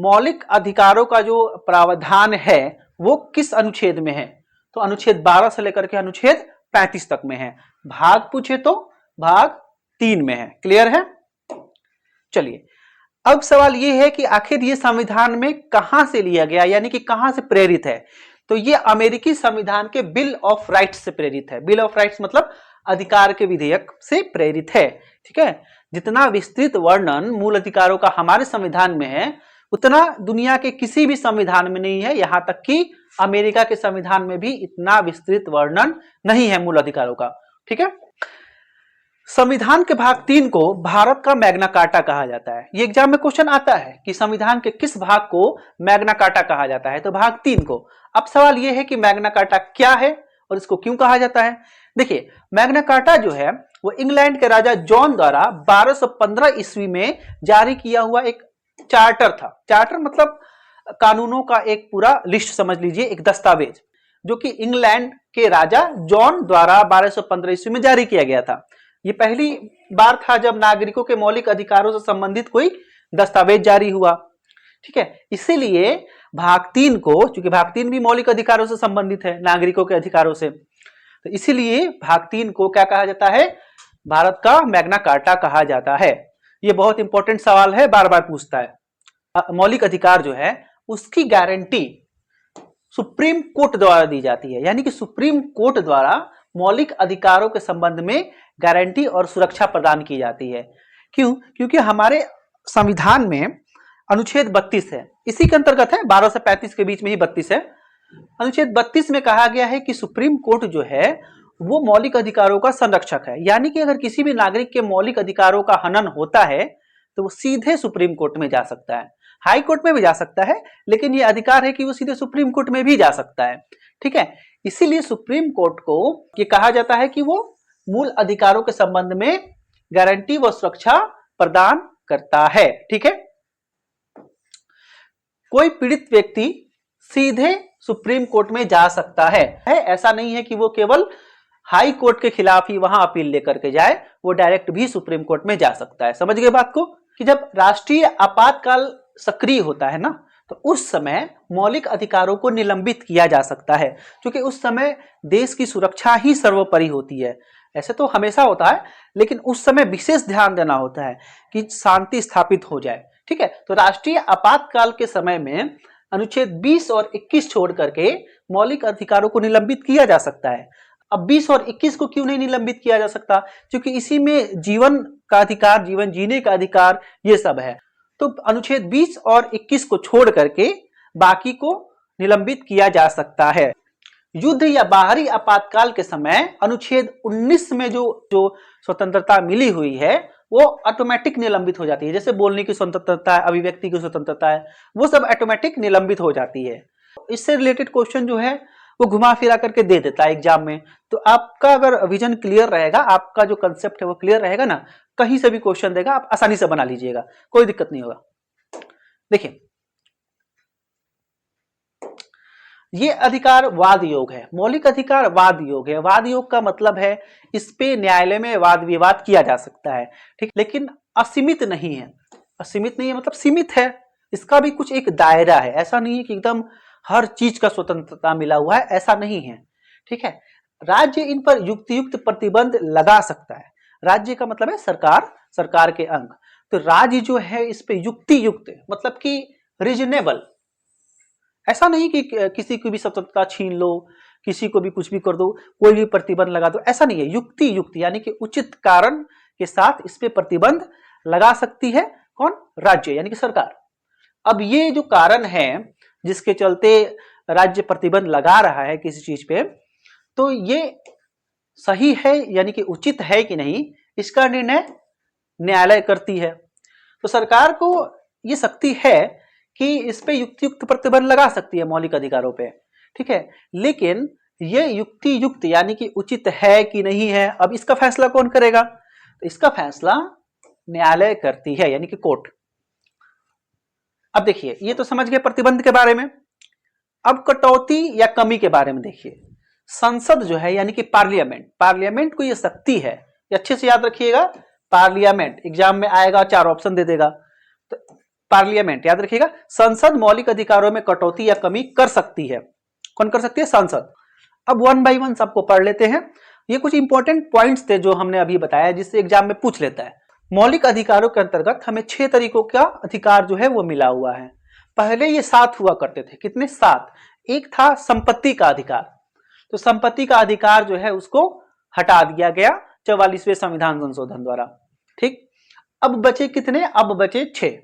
मौलिक अधिकारों का जो प्रावधान है वो किस अनुच्छेद में है? तो अनुच्छेद 12 से लेकर के अनुच्छेद 35 तक में है। भाग पूछे तो भाग 3 में है। क्लियर है? चलिए, अब सवाल ये है कि आखिर ये संविधान में कहां से लिया गया, यानी कि कहां से प्रेरित है? तो ये अमेरिकी संविधान के बिल ऑफ राइट्स से प्रेरित है। बिल ऑफ राइट्स मतलब अधिकार के विधेयक से प्रेरित है। ठीक है, जितना विस्तृत वर्णन मूल अधिकारों का हमारे संविधान में है उतना दुनिया के किसी भी संविधान में नहीं है। यहां तक कि अमेरिका के संविधान में भी इतना विस्तृत वर्णन नहीं है मूल अधिकारों का। ठीक है, संविधान के भाग 3 को भारत का मैग्ना कार्टा कहा जाता है। ये एग्जाम में क्वेश्चन आता है कि संविधान के किस भाग को मैग्ना कार्टा कहा जाता है? तो भाग 3 को। अब सवाल यह है कि मैग्ना कार्टा क्या है और इसको क्यों कहा जाता है? देखिए, मैग्ना कार्टा जो है वो इंग्लैंड के राजा जॉन द्वारा 1215 ईस्वी में जारी किया हुआ एक चार्टर था। चार्टर मतलब कानूनों का एक पूरा लिस्ट समझ लीजिए, एक दस्तावेज, जो कि इंग्लैंड के राजा जॉन द्वारा 1215 ईस्वी में जारी किया गया था। ये पहली बार था जब नागरिकों के मौलिक अधिकारों से संबंधित कोई दस्तावेज जारी हुआ। ठीक है, इसीलिए भाग 3 को, चूंकि भाग 3 भी मौलिक अधिकारों से संबंधित है, नागरिकों के अधिकारों से, तो इसीलिए भाग 3 को क्या कहा जाता है? भारत का मैग्ना कार्टा कहा जाता है। ये बहुत इंपॉर्टेंट सवाल है, बार बार पूछता है। मौलिक अधिकार जो है उसकी गारंटी सुप्रीम कोर्ट द्वारा दी जाती है, यानी कि सुप्रीम कोर्ट द्वारा मौलिक अधिकारों के संबंध में गारंटी और सुरक्षा प्रदान की जाती है। क्यों? क्योंकि हमारे संविधान में अनुच्छेद 32 है, इसी के अंतर्गत है, 12 से 35 के बीच में ही 32 है। अनुच्छेद 32 में कहा गया है कि सुप्रीम कोर्ट जो है वो मौलिक अधिकारों का संरक्षक है, यानी कि अगर किसी भी नागरिक के मौलिक अधिकारों का हनन होता है तो वो सीधे सुप्रीम कोर्ट में जा सकता है। हाई कोर्ट में भी जा सकता है, लेकिन ये अधिकार है कि वो सीधे सुप्रीम कोर्ट में भी जा सकता है। ठीक है, इसीलिए सुप्रीम कोर्ट को ये कहा जाता है कि वो मूल अधिकारों के संबंध में गारंटी व सुरक्षा प्रदान करता है। ठीक है, कोई पीड़ित व्यक्ति सीधे सुप्रीम कोर्ट में जा सकता है। ऐसा नहीं है कि वो केवल हाई कोर्ट के खिलाफ ही वहां अपील लेकर के जाए, वो डायरेक्ट भी सुप्रीम कोर्ट में जा सकता है। समझ गए बात को? कि जब राष्ट्रीय आपातकाल सक्रिय होता है ना, तो उस समय मौलिक अधिकारों को निलंबित किया जा सकता है, क्योंकि उस समय देश की सुरक्षा ही सर्वोपरि होती है। ऐसे तो हमेशा होता है, लेकिन उस समय विशेष ध्यान देना होता है कि शांति स्थापित हो जाए। ठीक है, तो राष्ट्रीय आपातकाल के समय में अनुच्छेद 20 और 21 छोड़ करके मौलिक अधिकारों को निलंबित किया जा सकता है। अब 20 और 21 को क्यों नहीं निलंबित किया जा सकता? क्योंकि इसी में जीवन का अधिकार, जीवन जीने का अधिकार, ये सब है। तो अनुच्छेद 20 और 21 को छोड़ करके बाकी को निलंबित किया जा सकता है। युद्ध या बाहरी आपातकाल के समय अनुच्छेद 19 में जो स्वतंत्रता मिली हुई है वो ऑटोमेटिक निलंबित हो जाती है। जैसे बोलने की स्वतंत्रता है, अभिव्यक्ति की स्वतंत्रता है, वो सब ऑटोमेटिक निलंबित हो जाती है। इससे रिलेटेड क्वेश्चन जो है वो घुमा फिरा करके दे देता है एग्जाम में। तो आपका अगर विजन क्लियर रहेगा, आपका जो कंसेप्ट है वो क्लियर रहेगा ना, कहीं से भी क्वेश्चन देगा आप आसानी से बना लीजिएगा, कोई दिक्कत नहीं होगा। देखिए, ये अधिकार वाद योग है। मौलिक अधिकार वाद योग है। वाद योग का मतलब है इस पे न्यायालय में वाद विवाद किया जा सकता है। ठीक, लेकिन असीमित नहीं है। असीमित नहीं है मतलब सीमित है, इसका भी कुछ एक दायरा है। ऐसा नहीं है कि एकदम हर चीज का स्वतंत्रता मिला हुआ है, ऐसा नहीं है। ठीक है, राज्य इन पर युक्तियुक्त प्रतिबंध लगा सकता है। राज्य का मतलब है सरकार, सरकार के अंग। तो राज्य जो है इस पे युक्ति युक्त मतलब कि रीजनेबल, ऐसा नहीं कि किसी को भी स्वतंत्रता छीन लो, किसी को भी कुछ भी कर दो, कोई भी प्रतिबंध लगा दो, ऐसा नहीं है। युक्ति युक्त यानी कि उचित कारण के साथ इस पे प्रतिबंध लगा सकती है कौन? राज्य यानी कि सरकार। अब ये जो कारण है जिसके चलते राज्य प्रतिबंध लगा रहा है किसी चीज पे, तो ये सही है यानी कि उचित है कि नहीं, इसका निर्णय न्यायालय करती है। तो सरकार को ये शक्ति है कि इस पे युक्तियुक्त प्रतिबंध लगा सकती है मौलिक अधिकारों पे। ठीक है, लेकिन ये युक्ति युक्त यानी कि उचित है कि नहीं है, अब इसका फैसला कौन करेगा? तो इसका फैसला न्यायालय करती है यानी कि कोर्ट। अब देखिए, ये तो समझ गए प्रतिबंध के बारे में। अब कटौती या कमी के बारे में देखिए। संसद जो है यानी कि पार्लियामेंट, पार्लियामेंट को ये शक्ति है, ये अच्छे से याद रखिएगा। पार्लियामेंट एग्जाम में आएगा, 4 ऑप्शन दे देगा। तो पार्लियामेंट, याद रखिएगा, संसद मौलिक अधिकारों में कटौती या कमी कर सकती है। कौन कर सकती है? संसद। अब वन बाय वन सबको पढ़ लेते हैं। ये कुछ इंपॉर्टेंट पॉइंट्स थे जो हमने अभी बताया, जिससे एग्जाम में पूछ लेता है। मौलिक अधिकारों के अंतर्गत हमें 6 तरीकों का अधिकार जो है वो मिला हुआ है। पहले ये 7 हुआ करते थे। कितने? 7। एक था संपत्ति का अधिकार, तो संपत्ति का अधिकार जो है उसको हटा दिया गया 44वें संविधान संशोधन द्वारा। ठीक, अब बचे कितने? अब बचे 6।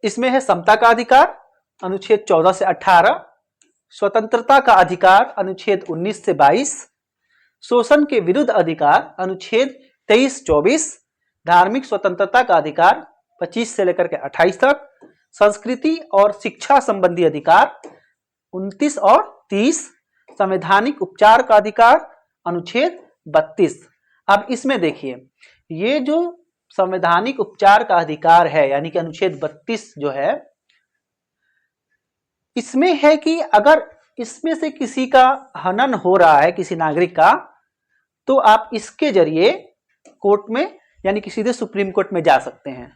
इसमें है समता का अधिकार, अनुच्छेद 14 से 18, स्वतंत्रता का अधिकार, अनुच्छेद 19 से 22, शोषण के विरुद्ध अधिकार, अनुच्छेद 23-24, धार्मिक स्वतंत्रता का अधिकार 25 से लेकर के 28 तक, संस्कृति और शिक्षा संबंधी अधिकार 29 और 30, संवैधानिक उपचार का अधिकार अनुच्छेद 32। अब इसमें देखिए, ये जो संवैधानिक उपचार का अधिकार है यानी कि अनुच्छेद 32 जो है, इसमें है कि अगर इसमें से किसी का हनन हो रहा है, किसी नागरिक का, तो आप इसके जरिए कोर्ट में यानी कि सीधे सुप्रीम कोर्ट में जा सकते हैं।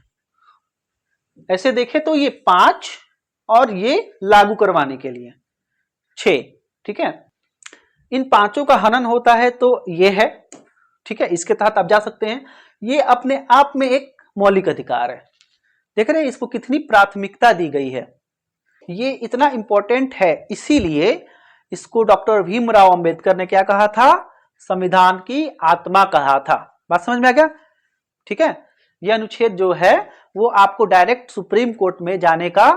ऐसे देखें तो ये 5 और ये लागू करवाने के लिए 6। ठीक है, इन 5 का हनन होता है तो ये है। ठीक है, इसके तहत आप जा सकते हैं। ये अपने आप में एक मौलिक अधिकार है। देख रहे हैं इसको कितनी प्राथमिकता दी गई है। ये इतना इंपॉर्टेंट है, इसीलिए इसको डॉक्टर भीमराव अंबेडकर ने क्या कहा था? संविधान की आत्मा कहा था। बात समझ में आ गया? ठीक है, यह अनुच्छेद जो है वो आपको डायरेक्ट सुप्रीम कोर्ट में जाने का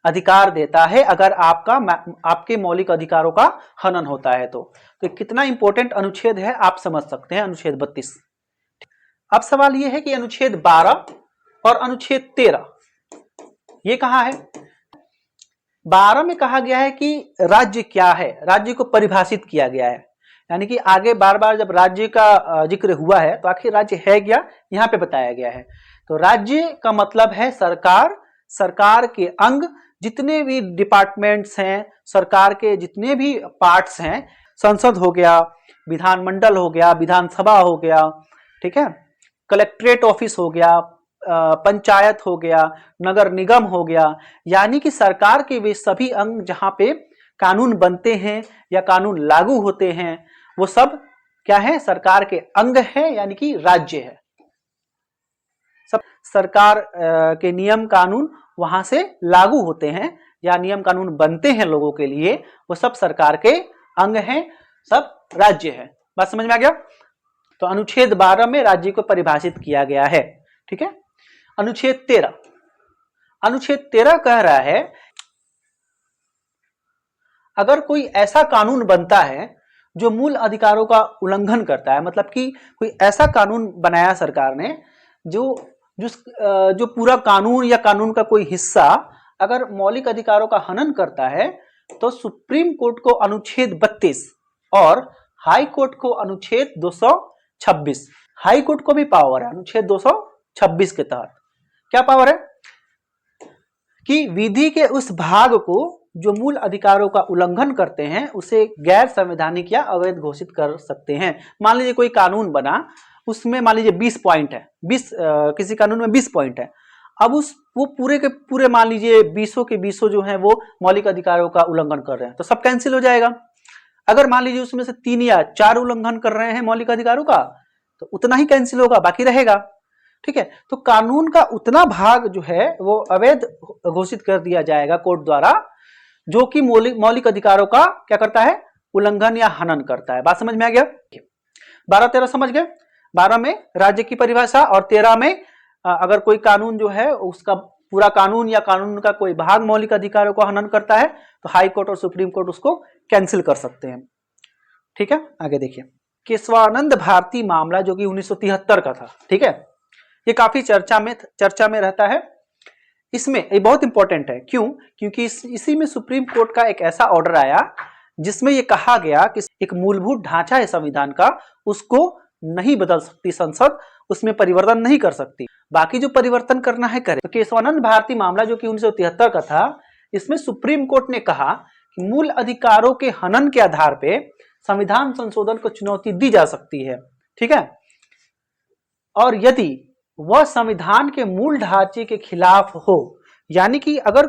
अधिकार देता है अगर आपके मौलिक अधिकारों का हनन होता है तो कितना इंपॉर्टेंट अनुच्छेद है आप समझ सकते हैं, अनुच्छेद 32। अब सवाल यह है कि अनुच्छेद 12 और अनुच्छेद 13 ये कहां है? 12 में कहा गया है कि राज्य क्या है, राज्य को परिभाषित किया गया है। यानी कि आगे बार बार जब राज्य का जिक्र हुआ है तो आखिर राज्य है क्या, यहां पे बताया गया है। तो राज्य का मतलब है सरकार, सरकार के अंग, जितने भी डिपार्टमेंट्स हैं, सरकार के जितने भी पार्ट्स हैं, संसद हो गया, विधानमंडल हो गया, विधानसभा हो गया, ठीक है, कलेक्ट्रेट ऑफिस हो गया, पंचायत हो गया, नगर निगम हो गया, यानी कि सरकार के वे सभी अंग जहां पे कानून बनते हैं या कानून लागू होते हैं, वो सब क्या है? सरकार के अंग है, यानी कि राज्य है। सब सरकार के नियम कानून वहां से लागू होते हैं या नियम कानून बनते हैं लोगों के लिए, वो सब सरकार के अंग हैं, सब राज्य है। बात समझ में आ गया? तो अनुच्छेद 12 में राज्य को परिभाषित किया गया है। ठीक है, अनुच्छेद 13, अनुच्छेद 13 कह रहा है अगर कोई ऐसा कानून बनता है जो मूल अधिकारों का उल्लंघन करता है, मतलब कि कोई ऐसा कानून बनाया सरकार ने जो पूरा कानून या कानून का कोई हिस्सा अगर मौलिक अधिकारों का हनन करता है, तो सुप्रीम कोर्ट को अनुच्छेद 32 और हाई कोर्ट को अनुच्छेद 226, हाई कोर्ट को भी पावर है अनुच्छेद 226 के तहत। क्या पावर है? कि विधि के उस भाग को जो मूल अधिकारों का उल्लंघन करते हैं उसे गैर संवैधानिक या अवैध घोषित कर सकते हैं। मान लीजिए कोई कानून बना, उसमें मान लीजिए 20 पॉइंट है, किसी कानून में 20 पॉइंट है। अब वो पूरे के पूरे मान लीजिए 20 के 20 जो हैं वो मौलिक अधिकारों का उल्लंघन कर रहे हैं, तो सब कैंसिल हो जाएगा। अगर मान लीजिए उसमें से 3 या 4 उल्लंघन कर रहे हैं मौलिक अधिकारों का, तो उतना ही कैंसिल होगा, बाकी रहेगा। ठीक है, तो कानून का उतना भाग जो है वो अवैध घोषित कर दिया जाएगा कोर्ट द्वारा, जो कि मौलिक अधिकारों का क्या करता है? उल्लंघन या हनन करता है। बात समझ में आ गया? 12-13 समझ गए? 12 में राज्य की परिभाषा और 13 में अगर कोई कानून जो है उसका पूरा कानून या कानून का कोई भाग मौलिक अधिकारों को हनन करता है तो हाई कोर्ट और सुप्रीम कोर्ट उसको कैंसिल कर सकते हैं। ठीक है, आगे देखिए केशवानंद भारती मामला जो कि 1973 का था। ठीक है, ये काफी चर्चा में रहता है। इसमें ये बहुत इंपॉर्टेंट है, क्यों? क्योंकि इसी में सुप्रीम कोर्ट का एक ऐसा ऑर्डर आया जिसमें यह कहा गया कि एक मूलभूत ढांचा है संविधान का, उसको नहीं बदल सकती संसद, उसमें परिवर्तन नहीं कर सकती, बाकी जो परिवर्तन करना है करे। तो केशवानंद भारती मामला जो कि 1973 का था, इसमें सुप्रीम कोर्ट ने कहा कि मूल अधिकारों के हनन के आधार पे संविधान संशोधन को चुनौती दी जा सकती है। ठीक है, और यदि वह संविधान के मूल ढांचे के खिलाफ हो यानी कि अगर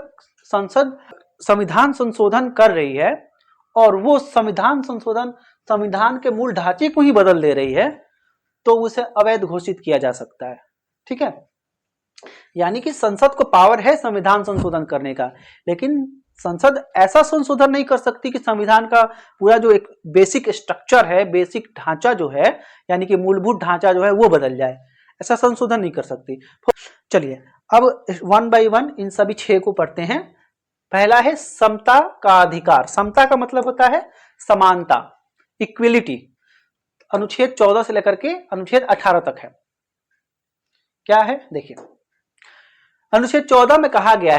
संसद संविधान संशोधन कर रही है और वो संविधान संशोधन संविधान के मूल ढांचे को ही बदल दे रही है तो उसे अवैध घोषित किया जा सकता है। ठीक है, यानी कि संसद को पावर है संविधान संशोधन करने का, लेकिन संसद ऐसा संशोधन नहीं कर सकती कि संविधान का पूरा जो एक बेसिक स्ट्रक्चर है, बेसिक ढांचा जो है, यानी कि मूलभूत ढांचा जो है वो बदल जाए, ऐसा संशोधन नहीं कर सकती। चलिए अब वन बाय वन इन सभी 6 को पढ़ते हैं। पहला है समता का अधिकार। समता का मतलब होता है समानता, इक्विलिटी। अनुच्छेद 14 से लेकर के अनुच्छेद 18 तक है। क्या है देखिए, अनुच्छेद 14 में कहा गया है